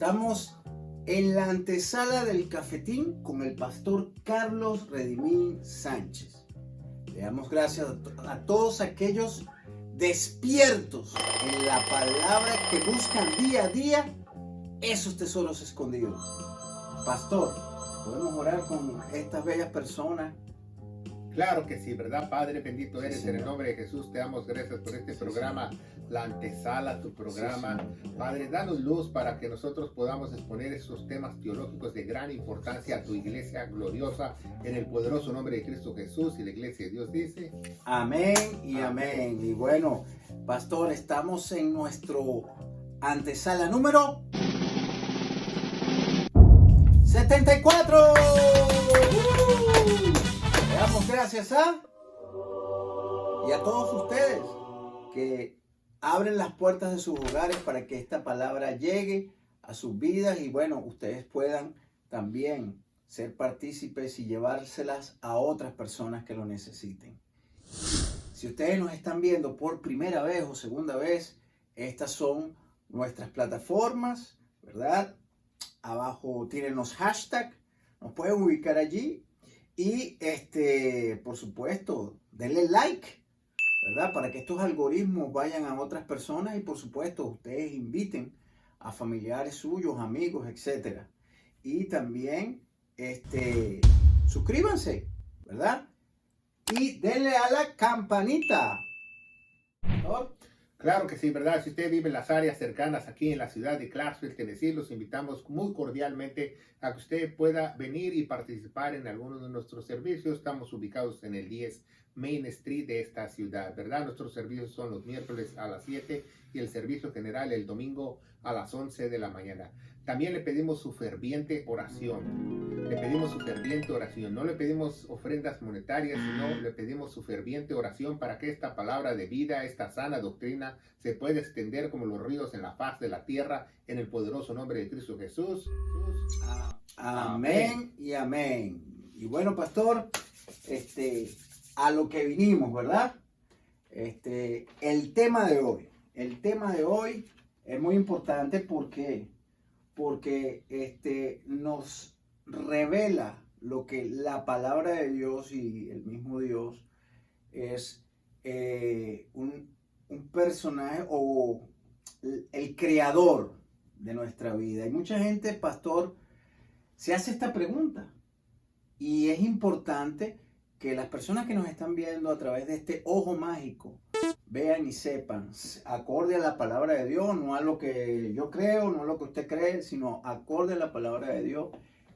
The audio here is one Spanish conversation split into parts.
Estamos en la antesala del cafetín con el pastor Carlos Redimín Sánchez. Le damos gracias a todos aquellos despiertos en la palabra que buscan día a día esos tesoros escondidos. Pastor, ¿podemos orar con estas bellas personas? Claro que sí, ¿verdad, Padre? Bendito eres Sí, en el nombre de Jesús. Te damos gracias por este programa, la antesala, tu programa. Sí, Padre, danos luz para que nosotros podamos exponer esos temas teológicos de gran importancia a tu iglesia gloriosa en el poderoso nombre de Cristo Jesús. Y la iglesia de Dios dice: amén y amén. Y bueno, pastor, estamos en nuestro antesala número 74. Le damos gracias y a todos ustedes que abren las puertas de sus hogares para que esta palabra llegue a sus vidas y bueno, ustedes puedan también ser partícipes y llevárselas a otras personas que lo necesiten. Si ustedes nos están viendo por primera vez o segunda vez, estas son nuestras plataformas, ¿verdad? Abajo tienen los hashtags, nos pueden ubicar allí y por supuesto, denle like, ¿verdad? Para que estos algoritmos vayan a otras personas y por supuesto ustedes inviten a familiares suyos, amigos, etcétera. Y también suscríbanse, ¿verdad? Y denle a la campanita. ¿No? Claro que sí, ¿verdad? Si usted vive en las áreas cercanas aquí en la ciudad de Clarksville, Tennessee, los invitamos muy cordialmente a que usted pueda venir y participar en algunos de nuestros servicios. Estamos ubicados en el 10 Main Street de esta ciudad, ¿verdad? Nuestros servicios son los miércoles a las 7 y el servicio general el domingo a las 11 de la mañana. También le pedimos su ferviente oración. Le pedimos su ferviente oración. No le pedimos ofrendas monetarias, sino le pedimos su ferviente oración para que esta palabra de vida, esta sana doctrina, se pueda extender como los ríos en la faz de la tierra, en el poderoso nombre de Cristo Jesús. Amén y amén. Y bueno, pastor, a lo que vinimos, ¿verdad? El tema de hoy es muy importante porque nos revela lo que la palabra de Dios y el mismo Dios es un personaje o el creador de nuestra vida. Y mucha gente, pastor, se hace esta pregunta y es importante que las personas que nos están viendo a través de este ojo mágico vean y sepan, acorde a la palabra de Dios, no a lo que yo creo, no a lo que usted cree, sino acorde a la palabra de Dios,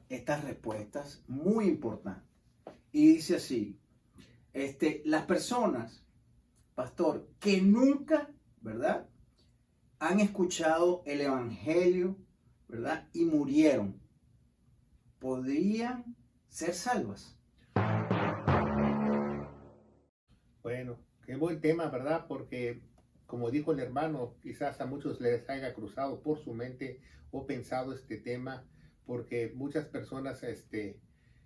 estas respuestas muy importantes. Y dice así, las personas, pastor, que nunca, ¿verdad?, han escuchado el evangelio, ¿verdad?, y murieron, ¿podrían ser salvas? Bueno, qué buen tema, ¿verdad? Porque, como dijo el hermano, quizás a muchos les haya cruzado por su mente o pensado este tema, porque muchas personas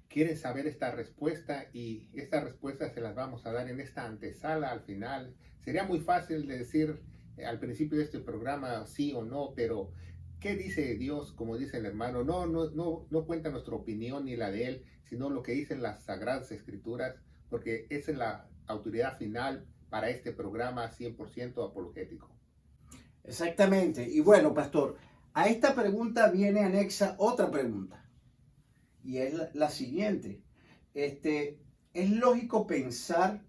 quieren saber esta respuesta y esta respuesta se las vamos a dar en esta antesala al final. Sería muy fácil de decir al principio de este programa sí o no, pero ¿qué dice Dios? Como dice el hermano, no cuenta nuestra opinión ni la de él, sino lo que dicen las Sagradas Escrituras, porque esa es la autoridad final para este programa 100% apologético. Exactamente. Y bueno, pastor, a esta pregunta viene anexa otra pregunta. Y es la siguiente. Es lógico pensar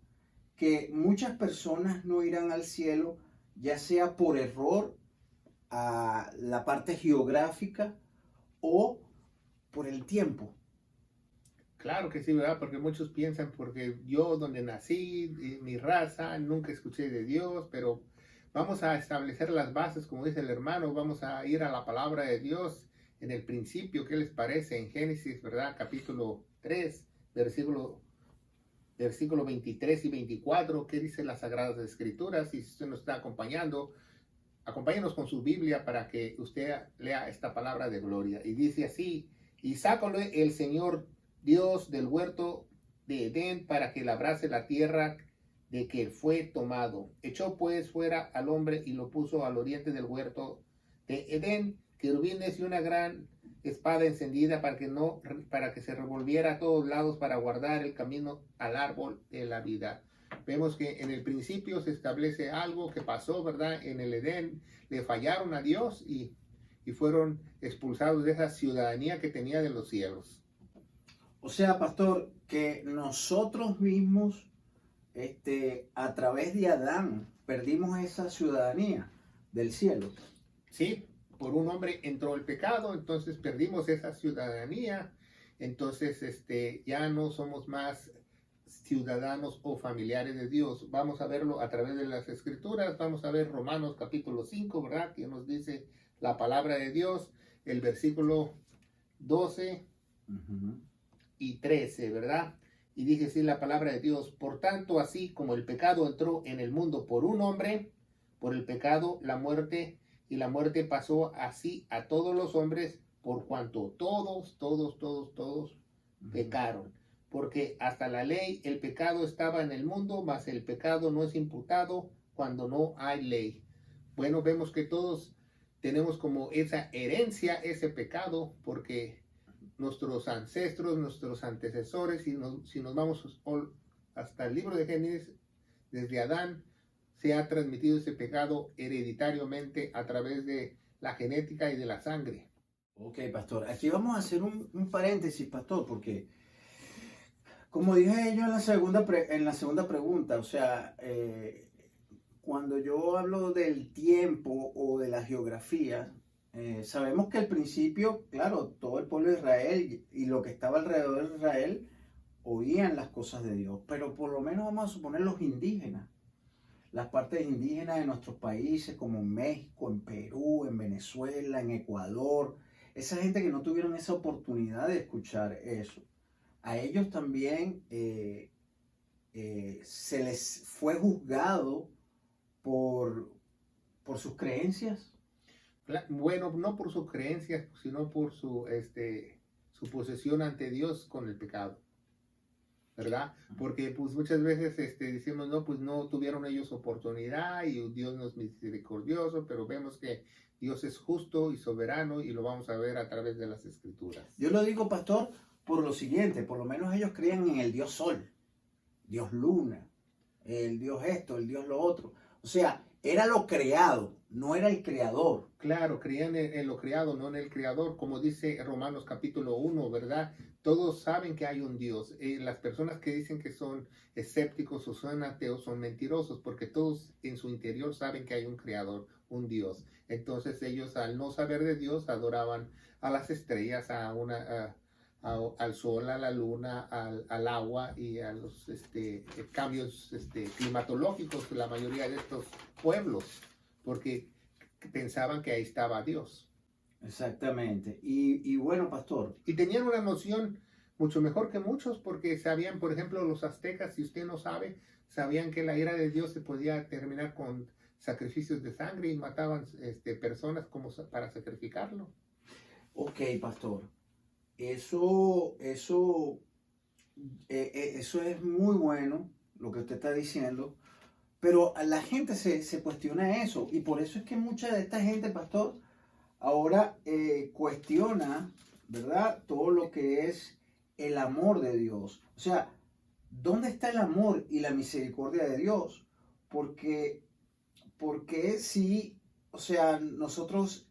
que muchas personas no irán al cielo, ya sea por error a la parte geográfica o por el tiempo. Claro que sí, ¿verdad? Porque muchos piensan, porque yo donde nací, mi raza, nunca escuché de Dios, pero vamos a establecer las bases, como dice el hermano, vamos a ir a la palabra de Dios en el principio. ¿Qué les parece? En Génesis, ¿verdad? Capítulo 3, versículo 23 y 24, ¿qué dicen las Sagradas Escrituras? Y si usted nos está acompañando, acompáñenos con su Biblia para que usted lea esta palabra de gloria. Y dice así: y sácalo el Señor Dios del huerto de Edén para que labrase la tierra de que fue tomado. Echó pues fuera al hombre y lo puso al oriente del huerto de Edén. querubines y una gran espada encendida para que se revolviera a todos lados para guardar el camino al árbol de la vida. Vemos que en el principio se establece algo que pasó, ¿verdad? En el Edén le fallaron a Dios y fueron expulsados de esa ciudadanía que tenía de los cielos. O sea, pastor, que nosotros mismos, a través de Adán, perdimos esa ciudadanía del cielo. Sí, por un hombre entró el pecado, entonces perdimos esa ciudadanía, entonces ya no somos más ciudadanos o familiares de Dios. Vamos a verlo a través de las escrituras, vamos a ver Romanos capítulo 5, ¿verdad? Que nos dice la palabra de Dios, el versículo 12 y 13, ¿verdad? Y dice así la palabra de Dios: por tanto, así como el pecado entró en el mundo por un hombre, por el pecado la muerte, y la muerte pasó así a todos los hombres, por cuanto todos pecaron. Porque hasta la ley el pecado estaba en el mundo, mas el pecado no es imputado cuando no hay ley. Bueno, vemos que todos tenemos como esa herencia, ese pecado, porque nuestros ancestros, nuestros antecesores, si nos vamos hasta el libro de Génesis, desde Adán, se ha transmitido ese pecado hereditariamente a través de la genética y de la sangre. Ok, pastor. Aquí vamos a hacer un paréntesis, pastor, porque como dije yo en la segunda pregunta, o sea, cuando yo hablo del tiempo o de la geografía, sabemos que al principio, claro, todo el pueblo de Israel y lo que estaba alrededor de Israel oían las cosas de Dios, pero por lo menos vamos a suponer los indígenas, las partes indígenas de nuestros países como en México, en Perú, en Venezuela, en Ecuador, esa gente que no tuvieron esa oportunidad de escuchar eso. A ellos también se les fue juzgado por sus creencias. Bueno, no por sus creencias, sino por su posesión ante Dios con el pecado, ¿verdad? Porque pues muchas veces decimos, no, pues no tuvieron ellos oportunidad y Dios no es misericordioso, pero vemos que Dios es justo y soberano y lo vamos a ver a través de las escrituras. Yo lo digo, pastor, por lo siguiente: por lo menos ellos creían en el Dios Sol, Dios Luna, el Dios esto, el Dios lo otro. O sea, era lo creado, no era el creador. Claro, creían en lo creado, no en el creador, como dice Romanos capítulo 1, ¿verdad? Todos saben que hay un Dios. Las personas que dicen que son escépticos o son ateos son mentirosos, porque todos en su interior saben que hay un creador, un Dios. Entonces ellos, al no saber de Dios, adoraban a las estrellas, al sol, a la luna, al agua y a los cambios climatológicos de la mayoría de estos pueblos, porque pensaban que ahí estaba Dios. Exactamente. Y bueno, pastor. Y tenían una noción mucho mejor que muchos, porque sabían, por ejemplo, los aztecas, si usted no sabe, sabían que la ira de Dios se podía terminar con sacrificios de sangre y mataban personas como para sacrificarlo. Ok, pastor. Eso es muy bueno lo que usted está diciendo, pero la gente se cuestiona eso, y por eso es que mucha de esta gente, pastor, ahora cuestiona, ¿verdad?, todo lo que es el amor de Dios. O sea, ¿dónde está el amor y la misericordia de Dios? Porque si, o sea, nosotros,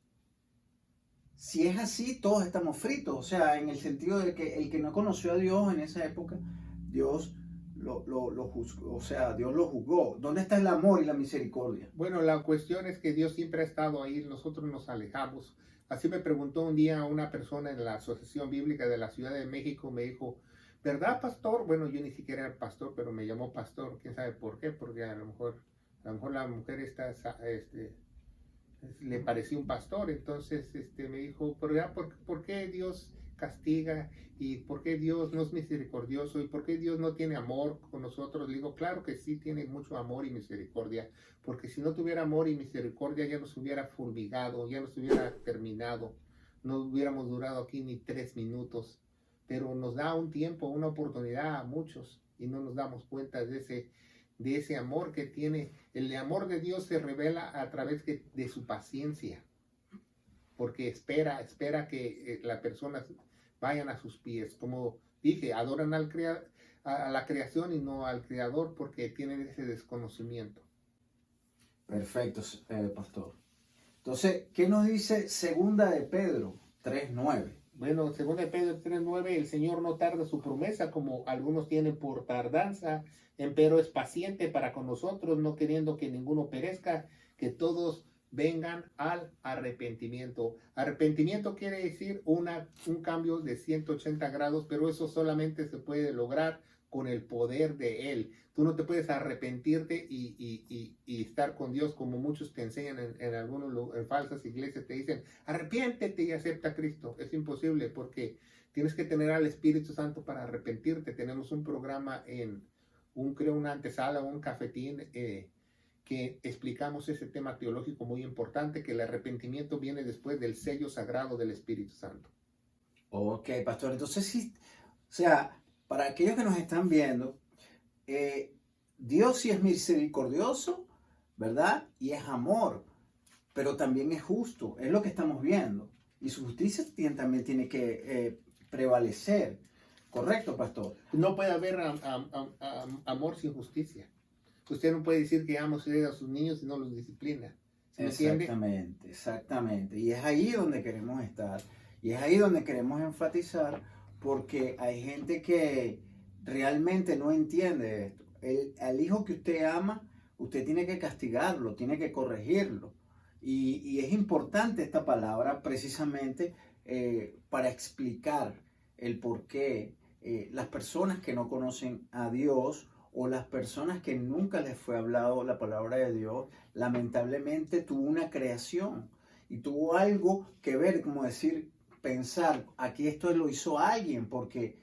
si es así, todos estamos fritos. O sea, en el sentido de que el que no conoció a Dios en esa época, Dios lo juzgó, o sea, Dios lo juzgó. ¿Dónde está el amor y la misericordia? Bueno, la cuestión es que Dios siempre ha estado ahí, nosotros nos alejamos. Así me preguntó un día una persona en la Asociación Bíblica de la Ciudad de México, me dijo, ¿verdad, pastor? Bueno, yo ni siquiera era pastor, pero me llamó pastor, quién sabe por qué, porque a lo mejor la mujer le pareció un pastor, entonces me dijo, ¿por qué Dios castiga? ¿Y por qué Dios no es misericordioso? ¿Y por qué Dios no tiene amor con nosotros? Le digo, claro que sí tiene mucho amor y misericordia, porque si no tuviera amor y misericordia ya nos hubiera fulmigado, ya nos hubiera terminado, no hubiéramos durado aquí ni 3 minutos, pero nos da un tiempo, una oportunidad a muchos y no nos damos cuenta de ese amor que tiene. El amor de Dios se revela a través de su paciencia. porque espera que las personas vayan a sus pies. Como dije, adoran a la creación y no al creador porque tienen ese desconocimiento. Perfecto, pastor. Entonces, ¿qué nos dice segunda de Pedro 3:9? Bueno, según Pedro 3:9, el Señor no tarda su promesa como algunos tienen por tardanza, empero es paciente para con nosotros, no queriendo que ninguno perezca, que todos vengan al arrepentimiento. Arrepentimiento quiere decir un cambio de 180 grados, pero eso solamente se puede lograr con el poder de Él. Tú no te puedes arrepentirte y estar con Dios como muchos te enseñan en algunos en falsas iglesias, te dicen, arrepiéntete y acepta a Cristo. Es imposible porque tienes que tener al Espíritu Santo para arrepentirte. Tenemos un programa una antesala, un cafetín, que explicamos ese tema teológico muy importante, que el arrepentimiento viene después del sello sagrado del Espíritu Santo. Ok, pastor, entonces sí, o sea, para aquellos que nos están viendo, Dios sí es misericordioso, ¿verdad? Y es amor, pero también es justo, es lo que estamos viendo. Y su justicia también tiene que prevalecer. ¿Correcto, pastor? No puede haber amor sin justicia. Usted no puede decir que ama a sus niños y no los disciplina. ¿Sí me entiende? Exactamente, exactamente. Y es ahí donde queremos estar. Y es ahí donde queremos enfatizar, porque hay gente que realmente no entiende esto. Al hijo que usted ama, usted tiene que castigarlo, tiene que corregirlo. Y es importante esta palabra precisamente para explicar el por qué las personas que no conocen a Dios o las personas que nunca les fue hablado la palabra de Dios, lamentablemente tuvo una creación y tuvo algo que ver, como decir, pensar, aquí esto lo hizo alguien, porque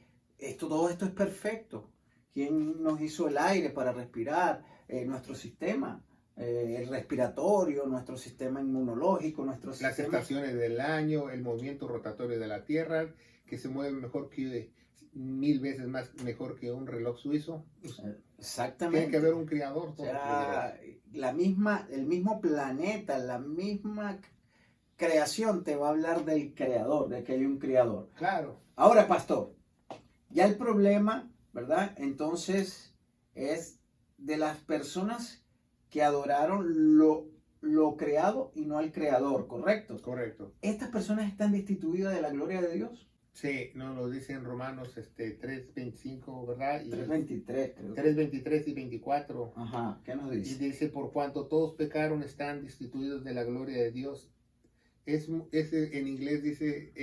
todo esto es perfecto. ¿Quién nos hizo el aire para respirar? Nuestro sistema el respiratorio, nuestro sistema inmunológico, las estaciones del año, el movimiento rotatorio de la Tierra, que se mueve mejor que 1000 veces más mejor que un reloj suizo. Exactamente. Tiene que haber un creador. O sea, el mismo planeta, la misma creación te va a hablar del creador, de que hay un creador. Claro. Ahora, pastor, ya el problema, ¿verdad? Entonces es de las personas que adoraron lo creado y no al creador, ¿correcto? Correcto. ¿Estas personas están destituidas de la gloria de Dios? Sí, no lo dice en Romanos 3:25, ¿verdad? 3:23, creo. 3:23 y 24. Ajá, ¿qué nos dice? Y dice, por cuanto todos pecaron, están destituidos de la gloria de Dios. En inglés dice,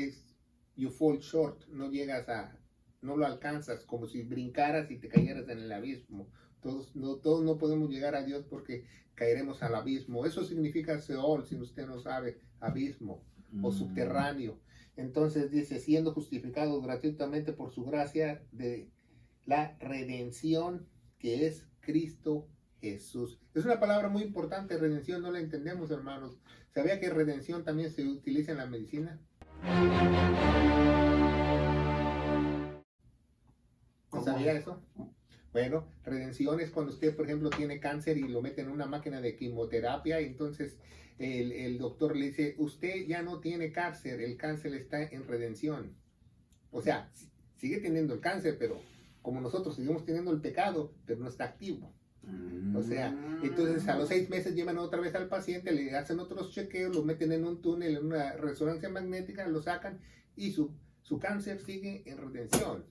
you fall short, no lo alcanzas, como si brincaras y te cayeras en el abismo. Todos no podemos llegar a Dios porque caeremos al abismo. Eso significa Seol, si usted no sabe, abismo o subterráneo. Entonces dice, siendo justificados gratuitamente por su gracia de la redención que es Cristo Jesús. Es una palabra muy importante, redención, no la entendemos, hermanos. ¿Sabía que redención también se utiliza en la medicina? ¿No sabía eso? Bueno, redención es cuando usted, por ejemplo, tiene cáncer y lo mete en una máquina de quimioterapia y entonces el doctor le dice, usted ya no tiene cáncer, el cáncer está en redención. O sea, sigue teniendo el cáncer, pero como nosotros seguimos teniendo el pecado, pero no está activo. O sea, entonces a los 6 meses llevan otra vez al paciente, le hacen otros chequeos, lo meten en un túnel, en una resonancia magnética, lo sacan y su cáncer sigue en redención.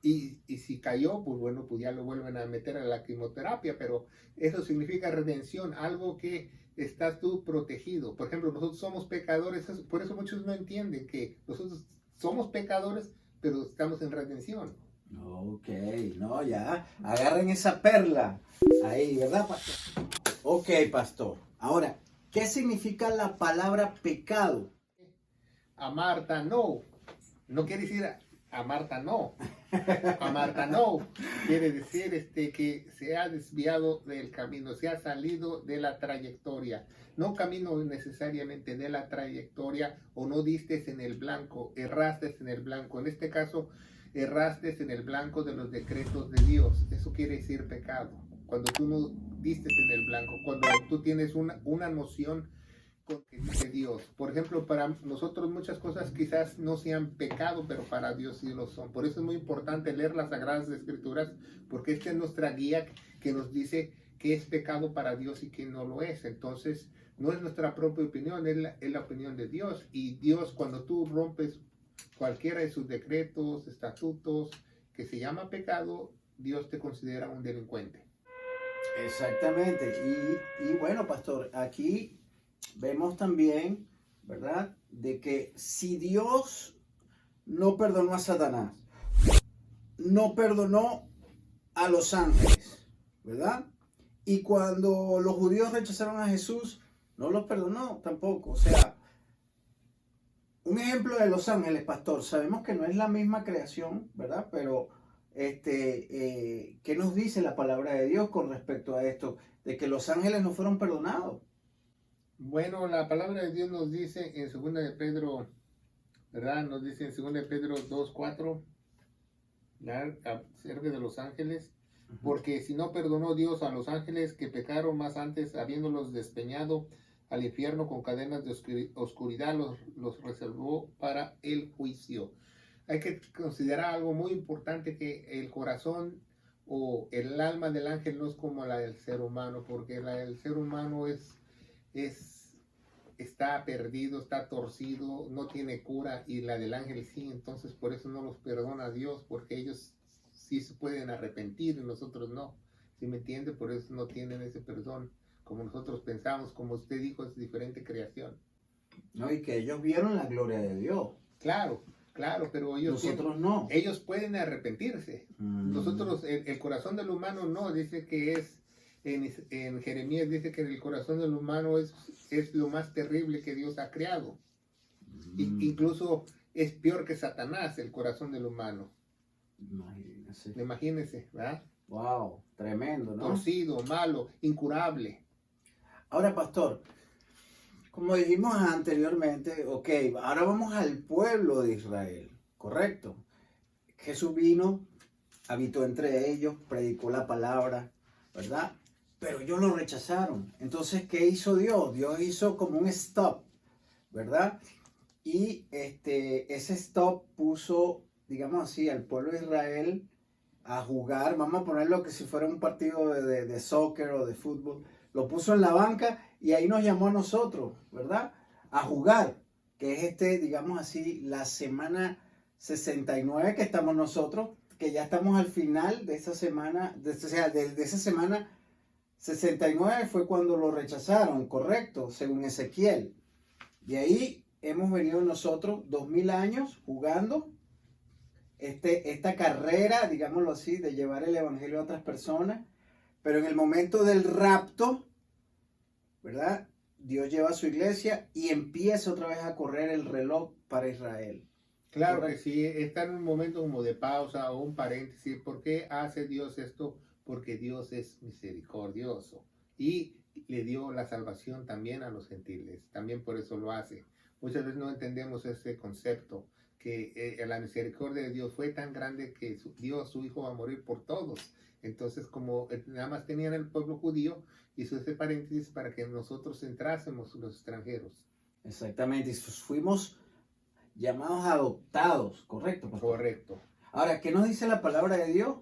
Y si cayó, pues bueno, pues ya lo vuelven a meter a la quimioterapia, pero eso significa redención, algo que estás tú protegido. Por ejemplo, nosotros somos pecadores, por eso muchos no entienden que nosotros somos pecadores, pero estamos en redención. Ok, no, ya, agarren esa perla ahí, ¿verdad, pastor? Ok, pastor. Ahora, ¿qué significa la palabra pecado? A Marta no quiere decir a Marta no. A Marta no. Quiere decir que se ha desviado del camino, se ha salido de la trayectoria. No camino necesariamente de la trayectoria o no diste en el blanco, erraste en el blanco. En este caso, erraste en el blanco de los decretos de Dios. Eso quiere decir pecado. Cuando tú no diste en el blanco, cuando tú tienes una noción con que dice Dios. Por ejemplo, para nosotros muchas cosas quizás no sean pecado, pero para Dios sí lo son. Por eso es muy importante leer las Sagradas Escrituras, porque esta es nuestra guía que nos dice qué es pecado para Dios y qué no lo es. Entonces, no es nuestra propia opinión, es la opinión de Dios. Y Dios, cuando tú rompes cualquiera de sus decretos, estatutos, que se llama pecado, Dios te considera un delincuente. Exactamente. Y bueno, pastor, aquí vemos también, ¿verdad? De que si Dios no perdonó a Satanás, no perdonó a los ángeles, ¿verdad? Y cuando los judíos rechazaron a Jesús, no los perdonó tampoco. O sea, un ejemplo de los ángeles, pastor, sabemos que no es la misma creación, ¿verdad? Pero, ¿qué nos dice la palabra de Dios con respecto a esto? De que los ángeles no fueron perdonados. Bueno, la palabra de Dios nos dice en 2 de Pedro, ¿verdad? Nos dice en 2 de Pedro 2:4, acerca de los ángeles, porque si no perdonó Dios a los ángeles que pecaron más antes, habiéndolos despeñado al infierno con cadenas de oscuridad, los reservó para el juicio. Hay que considerar algo muy importante, que el corazón o el alma del ángel no es como la del ser humano, porque la del ser humano está perdido, está torcido, no tiene cura, y la del ángel sí. Entonces por eso no los perdona Dios, porque ellos sí se pueden arrepentir y nosotros no. ¿Sí me entiende? Por eso no tienen ese perdón como nosotros pensamos. Como usted dijo, es diferente creación. No, y que ellos vieron la gloria de Dios. Claro, pero nosotros no. Ellos pueden arrepentirse. Nosotros, el corazón del humano no, dice que es, en Jeremías dice que el corazón del humano es lo más terrible que Dios ha creado. Incluso es peor que Satanás, el corazón del humano. Imagínese, ¿verdad? Wow, tremendo, ¿no? Torcido, malo, incurable. Ahora, pastor, como dijimos anteriormente, ok, ahora vamos al pueblo de Israel, ¿correcto? Jesús vino, habitó entre ellos, predicó la palabra, ¿verdad? Pero ellos lo rechazaron. Entonces, ¿qué hizo Dios? Dios hizo como un stop, ¿verdad? Y ese stop puso, digamos así, al pueblo de Israel a jugar, vamos a ponerlo que si fuera un partido de soccer o de fútbol, lo puso en la banca y ahí nos llamó a nosotros, ¿verdad? A jugar, que es digamos así, la semana 69 que estamos nosotros, que ya estamos al final de esa semana, de esa semana 69 fue cuando lo rechazaron, correcto, según Ezequiel. De ahí hemos venido nosotros 2000 años jugando esta carrera, digámoslo así, de llevar el evangelio a otras personas, pero en el momento del rapto, ¿verdad? Dios lleva a su iglesia y empieza otra vez a correr el reloj para Israel. Claro. Correcto. Que sí, está en un momento como de pausa o un paréntesis. ¿Por qué hace Dios esto? Porque Dios es misericordioso y le dio la salvación también a los gentiles. También por eso lo hace. Muchas veces no entendemos ese concepto, que la misericordia de Dios fue tan grande que dio a su Hijo a morir por todos. Entonces, como nada más tenían el pueblo judío, hizo ese paréntesis para que nosotros entrásemos, los extranjeros. Exactamente, y fuimos llamados adoptados, ¿correcto, pastor? Correcto. Ahora, ¿qué nos dice la palabra de Dios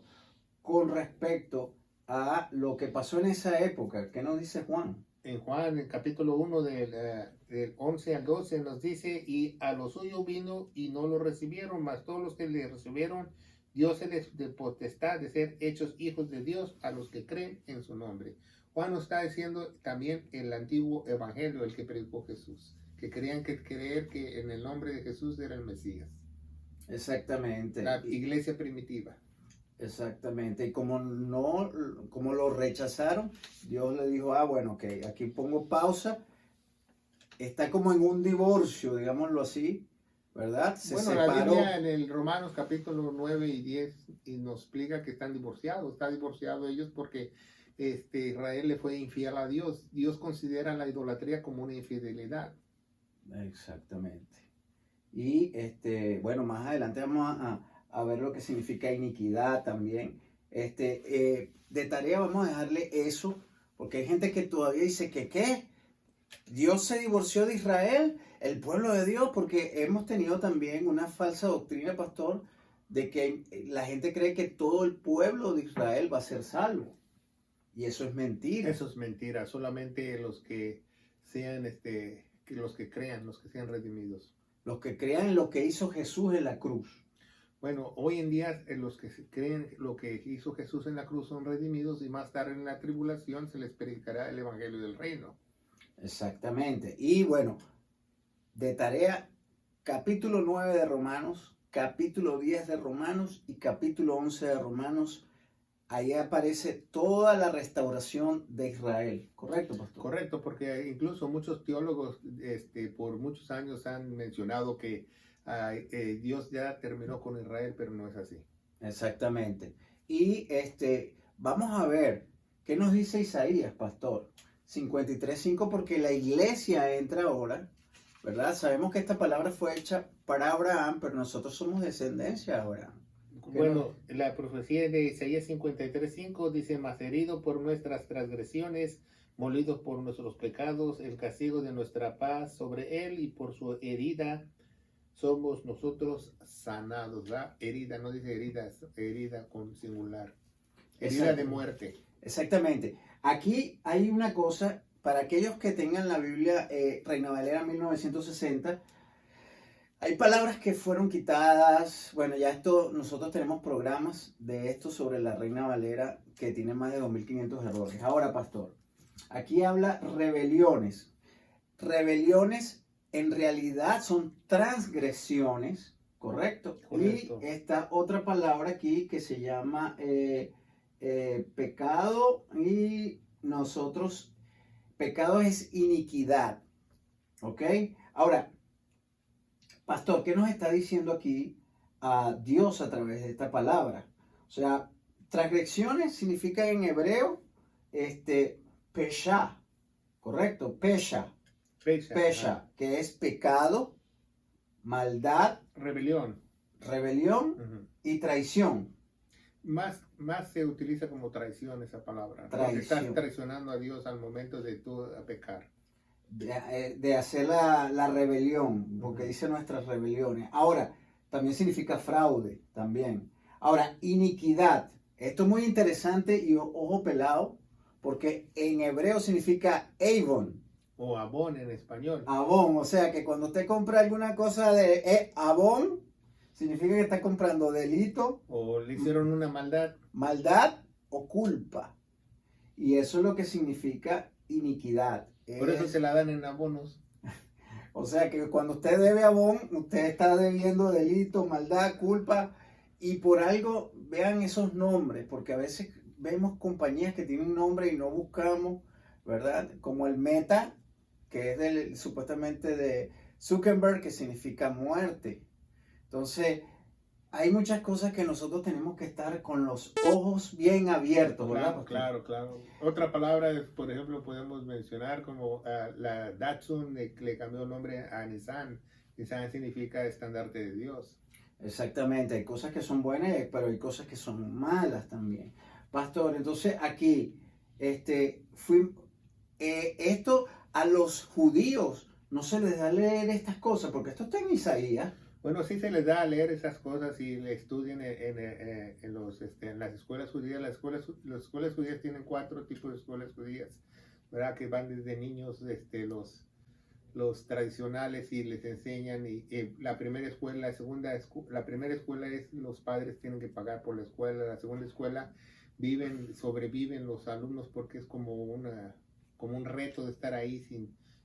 con respecto a lo que pasó en esa época? ¿Qué nos dice Juan? En Juan, en el capítulo 1, del 11 al 12, nos dice: y a los suyos vino y no lo recibieron, mas todos los que le recibieron, Dios se les de potestad de ser hechos hijos de Dios a los que creen en su nombre. Juan nos está diciendo también el antiguo evangelio, el que predicó Jesús, que querían creer que en el nombre de Jesús era el Mesías. Exactamente. La iglesia primitiva. Exactamente, y como lo rechazaron, Dios le dijo, bueno, ok, aquí pongo pausa, está como en un divorcio, digámoslo así, ¿verdad? La Biblia en el Romanos capítulo 9 y 10 y nos explica que están divorciados, ellos porque Israel le fue infiel a Dios. Dios considera la idolatría como una infidelidad. Exactamente. Y bueno, más adelante vamos a ver lo que significa iniquidad también. De tarea vamos a dejarle eso, porque hay gente que todavía dice que ¿qué? Dios se divorció de Israel, el pueblo de Dios, porque hemos tenido también una falsa doctrina, pastor, de que la gente cree que todo el pueblo de Israel va a ser salvo. Y eso es mentira. Eso es mentira, solamente los que sean, los que crean, los que sean redimidos. Los que crean en lo que hizo Jesús en la cruz. Bueno, hoy en día los que creen lo que hizo Jesús en la cruz son redimidos y más tarde en la tribulación se les predicará el evangelio del reino. Exactamente. Y bueno, de tarea, capítulo 9 de Romanos, capítulo 10 de Romanos y capítulo 11 de Romanos. Ahí aparece toda la restauración de Israel. ¿Correcto, pastor? Correcto, porque incluso muchos teólogos por muchos años han mencionado que Dios ya terminó con Israel, pero no es así. Exactamente. Y vamos a ver qué nos dice Isaías, pastor. 53:5, porque la iglesia entra ahora, ¿verdad? Sabemos que esta palabra fue hecha para Abraham, pero nosotros somos descendencia de Abraham. Bueno, la profecía de Isaías 53:5 dice: mas herido por nuestras transgresiones, molido por nuestros pecados, el castigo de nuestra paz sobre él, y por su herida somos nosotros sanados. ¿Verdad? Herida, no dice heridas, herida con singular. Herida de muerte. Exactamente. Aquí hay una cosa, para aquellos que tengan la Biblia Reina Valera 1960, hay palabras que fueron quitadas. Bueno, ya esto, nosotros tenemos programas de esto sobre la Reina Valera que tiene más de 2500 errores. Ahora, pastor, aquí habla rebeliones. Rebeliones en realidad son transgresiones, ¿correcto? Correcto. Y esta otra palabra aquí que se llama pecado, y nosotros, pecado es iniquidad, ¿ok? Ahora, pastor, ¿qué nos está diciendo aquí a Dios a través de esta palabra? O sea, transgresiones significa en hebreo, pesha, ¿correcto? Pesha, que es pecado, maldad, rebelión, y traición. Más se utiliza como traición esa palabra. Traición. Estás traicionando a Dios al momento de tú pecar. De hacer la rebelión, porque dice nuestras rebeliones. Ahora, también significa fraude, también. Ahora, iniquidad. Esto es muy interesante y ojo pelado, porque en hebreo significa avon. O abón en español. Abón, o sea que cuando usted compra alguna cosa de abón, significa que está comprando delito. O le hicieron una maldad. Maldad o culpa. Y eso es lo que significa iniquidad. Por eso se la dan en abonos. O sea que cuando usted debe abón, usted está debiendo delito, maldad, culpa. Y por algo, vean esos nombres, porque a veces vemos compañías que tienen nombre y no buscamos, ¿verdad? Como el Meta, que es supuestamente de Zuckerberg, que significa muerte. Entonces, hay muchas cosas que nosotros tenemos que estar con los ojos bien abiertos, ¿verdad? Claro. Otra palabra, por ejemplo, podemos mencionar como la Datsun, que le cambió el nombre a Nissan. Nissan significa estandarte de Dios. Exactamente, hay cosas que son buenas, pero hay cosas que son malas también. Pastor, entonces aquí, esto a los judíos no se les da a leer estas cosas, porque esto está en Isaías. Bueno, sí se les da a leer esas cosas y le estudian en las escuelas judías. Las escuelas judías tienen 4 tipos de escuelas judías, ¿verdad? Que van desde niños, los tradicionales, y les enseñan. Y la primera escuela, la primera escuela es los padres tienen que pagar por la escuela. La segunda escuela sobreviven los alumnos porque es como un reto de estar ahí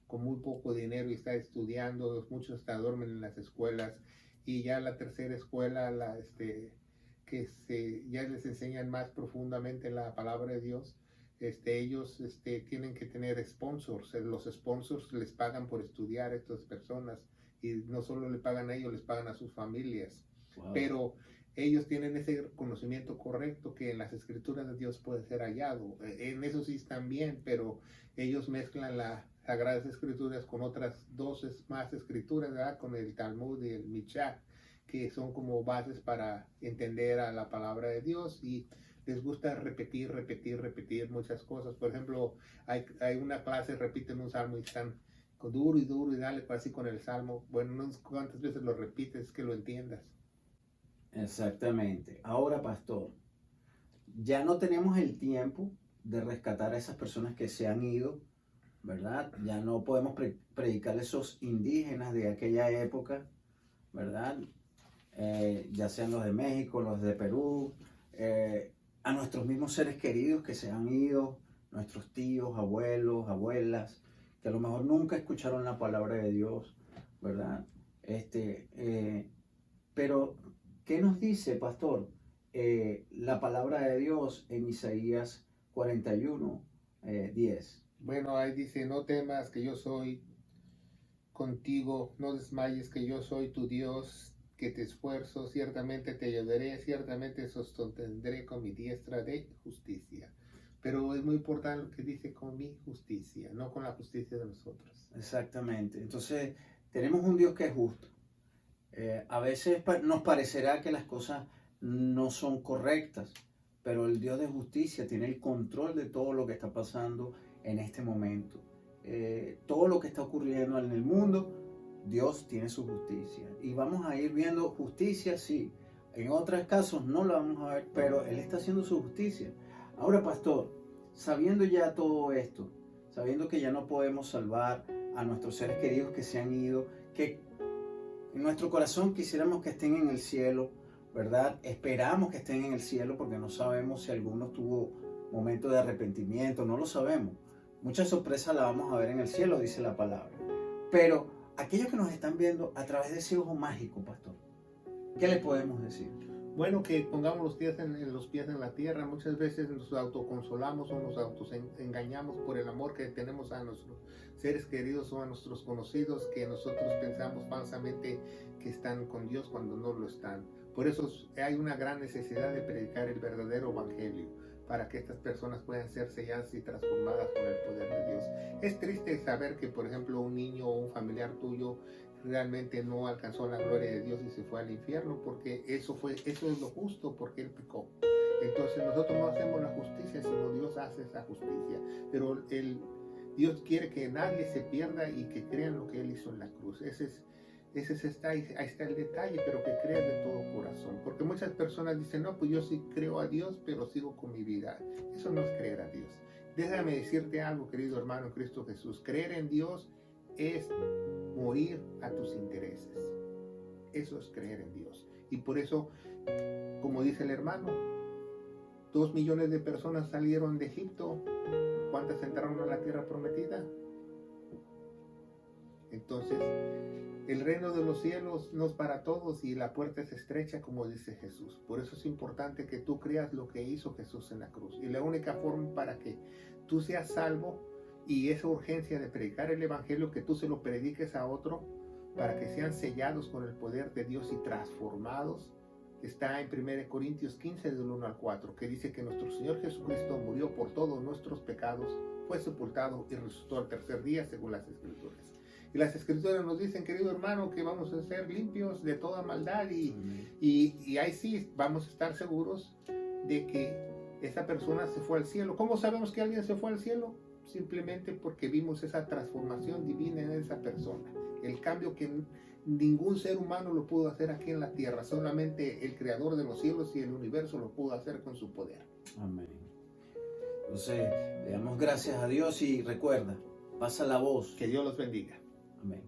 con muy poco dinero y estar estudiando. Muchos hasta duermen en las escuelas. Y ya la tercera escuela, ya les enseñan más profundamente la palabra de Dios. Ellos tienen que tener sponsors. Los sponsors les pagan por estudiar a estas personas, y no solo le pagan a ellos, les pagan a sus familias. Wow. Pero ellos tienen ese conocimiento correcto que en las escrituras de Dios puede ser hallado. En eso sí están bien, pero ellos mezclan las Sagradas Escrituras con otras 2 más escrituras, ¿verdad? Con el Talmud y el Michá, que son como bases para entender a la palabra de Dios. Y les gusta repetir muchas cosas. Por ejemplo, hay una clase, repiten un salmo y están duro y dale así con el salmo. Bueno, no sé cuántas veces lo repites que lo entiendas. Exactamente. Ahora, pastor, ya no tenemos el tiempo de rescatar a esas personas que se han ido, ¿verdad? Ya no podemos predicar a esos indígenas de aquella época, ¿verdad? Ya sean los de México, los de Perú, a nuestros mismos seres queridos que se han ido, nuestros tíos, abuelos, abuelas, que a lo mejor nunca escucharon la palabra de Dios, ¿verdad? Pero, ¿qué nos dice, pastor? La palabra de Dios en Isaías 41, 10. Bueno, ahí dice, no temas que yo soy contigo, no desmayes que yo soy tu Dios, que te esfuerzo, ciertamente te ayudaré, ciertamente sostendré con mi diestra de justicia. Pero es muy importante lo que dice con mi justicia, no con la justicia de nosotros. Exactamente. Entonces, tenemos un Dios que es justo. A veces nos parecerá que las cosas no son correctas, pero el Dios de justicia tiene el control de todo lo que está pasando en este momento. Todo lo que está ocurriendo en el mundo, Dios tiene su justicia. Y vamos a ir viendo justicia, sí. En otros casos no la vamos a ver, pero Él está haciendo su justicia. Ahora, pastor, sabiendo ya todo esto, sabiendo que ya no podemos salvar a nuestros seres queridos que se han ido, que en nuestro corazón quisiéramos que estén en el cielo, ¿verdad? Esperamos que estén en el cielo porque no sabemos si alguno tuvo momentos de arrepentimiento, no lo sabemos. Muchas sorpresas las vamos a ver en el cielo, dice la palabra. Pero aquellos que nos están viendo a través de ese ojo mágico, pastor, ¿qué le podemos decir? Bueno, que pongamos los pies en la tierra. Muchas veces nos autoconsolamos o nos engañamos por el amor que tenemos a nuestros seres queridos o a nuestros conocidos, que nosotros pensamos falsamente que están con Dios cuando no lo están. Por eso hay una gran necesidad de predicar el verdadero evangelio, para que estas personas puedan ser selladas y transformadas con el poder de Dios. Es triste saber que, por ejemplo, un niño o un familiar tuyo realmente no alcanzó la gloria de Dios y se fue al infierno, porque eso es lo justo, porque él pecó. Entonces nosotros no hacemos la justicia, sino Dios hace esa justicia. Pero Dios quiere que nadie se pierda y que crean lo que Él hizo en la cruz. Ahí está el detalle, pero que crean de todo corazón. Porque muchas personas dicen, no, pues yo sí creo a Dios, pero sigo con mi vida. Eso no es creer a Dios. Déjame decirte algo, querido hermano en Cristo Jesús. Creer en Dios es morir a tus intereses. Eso es creer en Dios. Y por eso, como dice el hermano, 2 millones de personas salieron de Egipto. ¿Cuántas entraron a la tierra prometida? Entonces, el reino de los cielos no es para todos y la puerta es estrecha, como dice Jesús. Por eso es importante que tú creas lo que hizo Jesús en la cruz. Y la única forma para que tú seas salvo, y esa urgencia de predicar el evangelio, que tú se lo prediques a otro, para que sean sellados con el poder de Dios y transformados, está en 1 Corintios 15, del 1 al 4, que dice que nuestro Señor Jesucristo murió por todos nuestros pecados, fue sepultado y resucitó al tercer día, según las Escrituras. Y las Escrituras nos dicen, querido hermano, que vamos a ser limpios de toda maldad y ahí sí vamos a estar seguros de que esa persona se fue al cielo. ¿Cómo sabemos que alguien se fue al cielo? Simplemente porque vimos esa transformación divina en esa persona. El cambio que ningún ser humano lo pudo hacer aquí en la tierra. Solamente el creador de los cielos y el universo lo pudo hacer con su poder. Amén. Entonces, le damos gracias a Dios y recuerda, pasa la voz. Que Dios los bendiga. Amén.